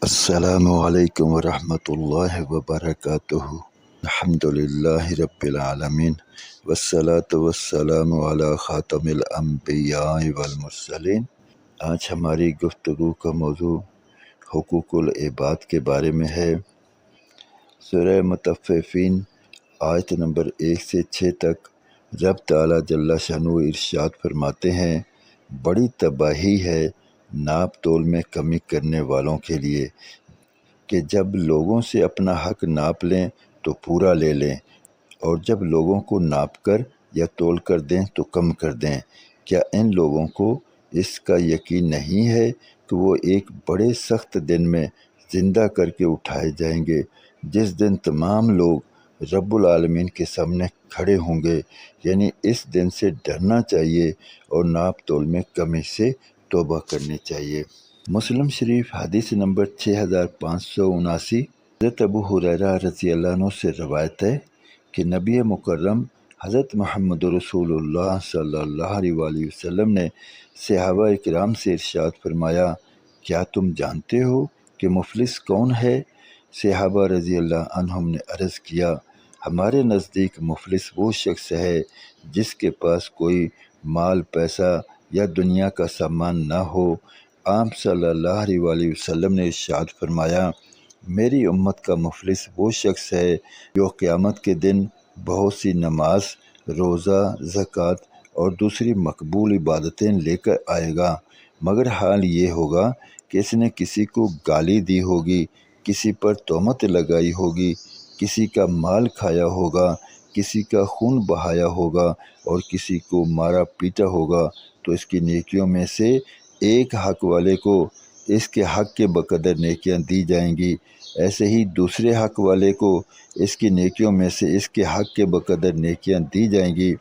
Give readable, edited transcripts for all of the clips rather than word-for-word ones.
السلام علیکم ورحمۃ اللہ وبرکاتہ۔ الحمد للہ رب العالمین والصلاة والسلام علی خاتم الانبیاء والمرسلین۔ آج ہماری گفتگو کا موضوع حقوق العباد کے بارے میں ہے۔ سورہ مطففین آیت نمبر 1 سے 6 تک رب تعالیٰ جل شانہ ارشاد فرماتے ہیں، بڑی تباہی ہے ناپ تول میں کمی کرنے والوں کے لیے کہ جب لوگوں سے اپنا حق ناپ لیں تو پورا لے لیں، اور جب لوگوں کو ناپ کر یا تول کر دیں تو کم کر دیں۔ کیا ان لوگوں کو اس کا یقین نہیں ہے کہ وہ ایک بڑے سخت دن میں زندہ کر کے اٹھائے جائیں گے، جس دن تمام لوگ رب العالمین کے سامنے کھڑے ہوں گے؟ یعنی اس دن سے ڈرنا چاہیے اور ناپ تول میں کمی سے توبہ کرنی چاہیے۔ مسلم شریف حدیث نمبر 6579، حضرت ابو ہریرہ رضی اللہ عنہ سے روایت ہے کہ نبی مکرم حضرت محمد رسول اللہ صلی اللہ علیہ وآلہ وسلم نے صحابہ اکرام سے ارشاد فرمایا، کیا تم جانتے ہو کہ مفلس کون ہے؟ صحابہ رضی اللہ عنہم نے عرض کیا، ہمارے نزدیک مفلس وہ شخص ہے جس کے پاس کوئی مال پیسہ یا دنیا کا سامان نہ ہو۔ آپ صلی اللہ علیہ وآلہ وسلم نے ارشاد فرمایا، میری امت کا مفلس وہ شخص ہے جو قیامت کے دن بہت سی نماز، روزہ، زکوٰۃ اور دوسری مقبول عبادتیں لے کر آئے گا، مگر حال یہ ہوگا کہ اس نے کسی کو گالی دی ہوگی، کسی پر تہمت لگائی ہوگی، کسی کا مال کھایا ہوگا، کسی کا خون بہایا ہوگا اور کسی کو مارا پیٹا ہوگا، تو اس کی نیکیوں میں سے ایک حق والے کو اس کے حق کے بقدر نیکیاں دی جائیں گی، ایسے ہی دوسرے حق والے کو اس کی نیکیوں میں سے اس کے حق کے بقدر نیکیاں دی جائیں گی۔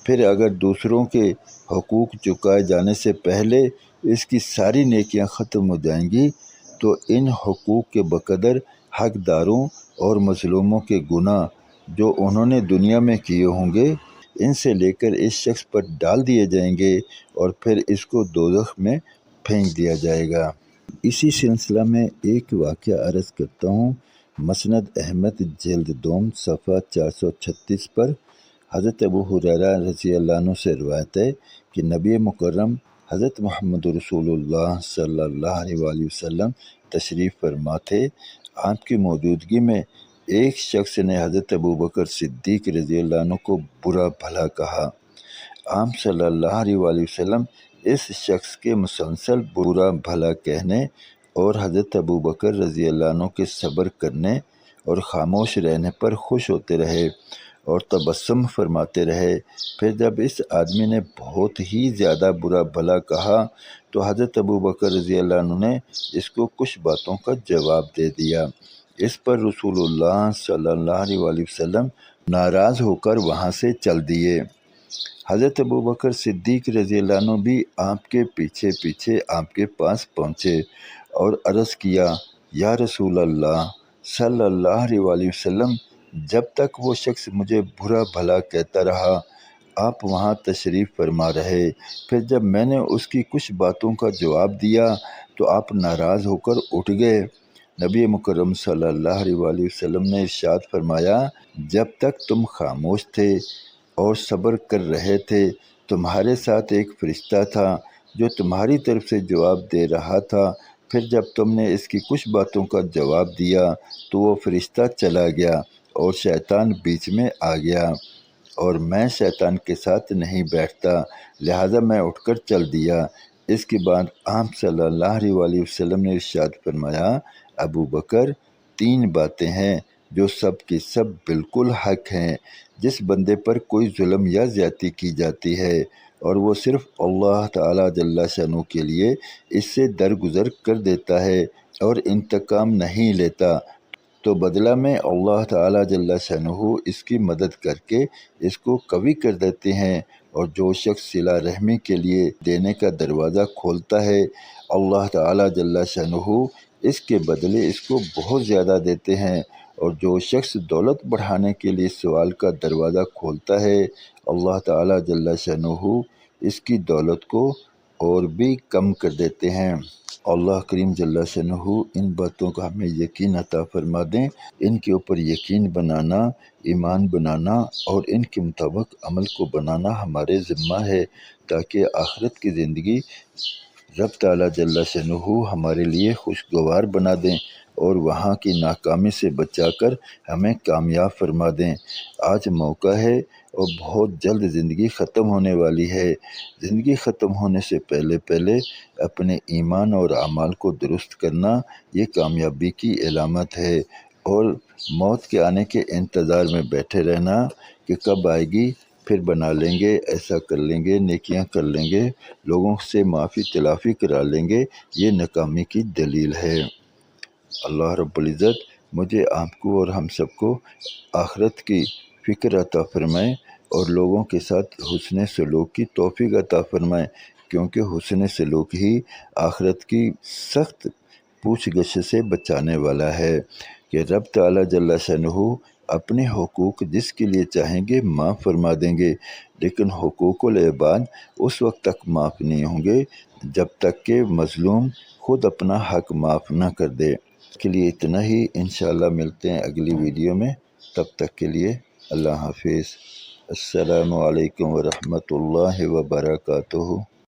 پھر اگر دوسروں کے حقوق چکائے جانے سے پہلے اس کی ساری نیکیاں ختم ہو جائیں گی تو ان حقوق کے بقدر حقداروں اور مظلوموں کے گناہ جو انہوں نے دنیا میں کیے ہوں گے، ان سے لے کر اس شخص پر ڈال دیے جائیں گے اور پھر اس کو دوزخ میں پھینک دیا جائے گا۔ اسی سلسلہ میں ایک واقعہ عرض کرتا ہوں۔ مسند احمد جلد دوم صفحہ 436 پر حضرت ابو ہریرہ رضی اللہ عنہ سے روایت ہے کہ نبی مکرم حضرت محمد رسول اللہ صلی اللہ علیہ وآلہ وسلم تشریف فرما تھے۔ آپ کی موجودگی میں ایک شخص نے حضرت ابوبکر صدیق رضی اللہ عنہ کو برا بھلا کہا۔ آپ صلی اللہ علیہ وآلہ وسلم اس شخص کے مسلسل برا بھلا کہنے اور حضرت ابوبکر رضی اللہ عنہ کے صبر کرنے اور خاموش رہنے پر خوش ہوتے رہے اور تبسم فرماتے رہے۔ پھر جب اس آدمی نے بہت ہی زیادہ برا بھلا کہا تو حضرت ابوبکر رضی اللہ عنہ نے اس کو کچھ باتوں کا جواب دے دیا۔ اس پر رسول اللہ صلی اللہ علیہ وآلہ وسلم ناراض ہو کر وہاں سے چل دیے۔ حضرت ابوبکر صدیق رضی اللہ عنہ بھی آپ کے پیچھے پیچھے آپ کے پاس پہنچے اور عرض کیا، یا رسول اللہ صلی اللہ علیہ وآلہ وسلم، جب تک وہ شخص مجھے برا بھلا کہتا رہا آپ وہاں تشریف فرما رہے، پھر جب میں نے اس کی کچھ باتوں کا جواب دیا تو آپ ناراض ہو کر اٹھ گئے۔ نبی مکرم صلی اللہ علیہ وآلہ وسلم نے ارشاد فرمایا، جب تک تم خاموش تھے اور صبر کر رہے تھے، تمہارے ساتھ ایک فرشتہ تھا جو تمہاری طرف سے جواب دے رہا تھا، پھر جب تم نے اس کی کچھ باتوں کا جواب دیا تو وہ فرشتہ چلا گیا اور شیطان بیچ میں آ گیا، اور میں شیطان کے ساتھ نہیں بیٹھتا، لہٰذا میں اٹھ کر چل دیا۔ اس کے بعد آپ صلی اللہ علیہ وآلہ وسلم نے ارشاد فرمایا، ابو بکر، 3 باتیں ہیں جو سب کی سب بالکل حق ہیں۔ جس بندے پر کوئی ظلم یا زیادتی کی جاتی ہے اور وہ صرف اللہ تعالیٰ جل شانہ کے لیے اس سے درگزر کر دیتا ہے اور انتقام نہیں لیتا، تو بدلہ میں اللہ تعالیٰ جل شانہ اس کی مدد کر کے اس کو قوی کر دیتے ہیں، اور جو شخص صلہ رحمی کے لیے دینے کا دروازہ کھولتا ہے، اللہ تعالیٰ جل شانہ اس کے بدلے اس کو بہت زیادہ دیتے ہیں، اور جو شخص دولت بڑھانے کے لیے سوال کا دروازہ کھولتا ہے، اللہ تعالیٰ جل شانہ اس کی دولت کو اور بھی کم کر دیتے ہیں۔ اللہ کریم جل شانہ ان باتوں کا ہمیں یقین عطا فرما دیں، ان کے اوپر یقین بنانا، ایمان بنانا اور ان کے مطابق عمل کو بنانا ہمارے ذمہ ہے، تاکہ آخرت کی زندگی رب تعالیٰ جل شانہ ہمارے لیے خوشگوار بنا دیں اور وہاں کی ناکامی سے بچا کر ہمیں کامیاب فرما دیں۔ آج موقع ہے اور بہت جلد زندگی ختم ہونے والی ہے۔ زندگی ختم ہونے سے پہلے اپنے ایمان اور اعمال کو درست کرنا یہ کامیابی کی علامت ہے، اور موت کے آنے کے انتظار میں بیٹھے رہنا کہ کب آئے گی، پھر بنا لیں گے، ایسا کر لیں گے، نیکیاں کر لیں گے، لوگوں سے معافی تلافی کرا لیں گے، یہ ناکامی کی دلیل ہے۔ اللہ رب العزت مجھے آپ کو اور ہم سب کو آخرت کی فکر عطا فرمائے اور لوگوں کے ساتھ حسن سلوک کی توفیق عطا فرمائے، کیونکہ حسن سلوک ہی آخرت کی سخت پوچھ گچھ سے بچانے والا ہے، کہ رب تعالیٰ جل شانہ اپنے حقوق جس کے لیے چاہیں گے معاف فرما دیں گے، لیکن حقوق العباد اس وقت تک معاف نہیں ہوں گے جب تک کہ مظلوم خود اپنا حق معاف نہ کر دے۔ کے لیے اتنا ہی، انشاءاللہ ملتے ہیں اگلی ویڈیو میں، تب تک کے لیے اللہ حافظ۔ السلام علیکم ورحمۃ اللہ وبرکاتہ۔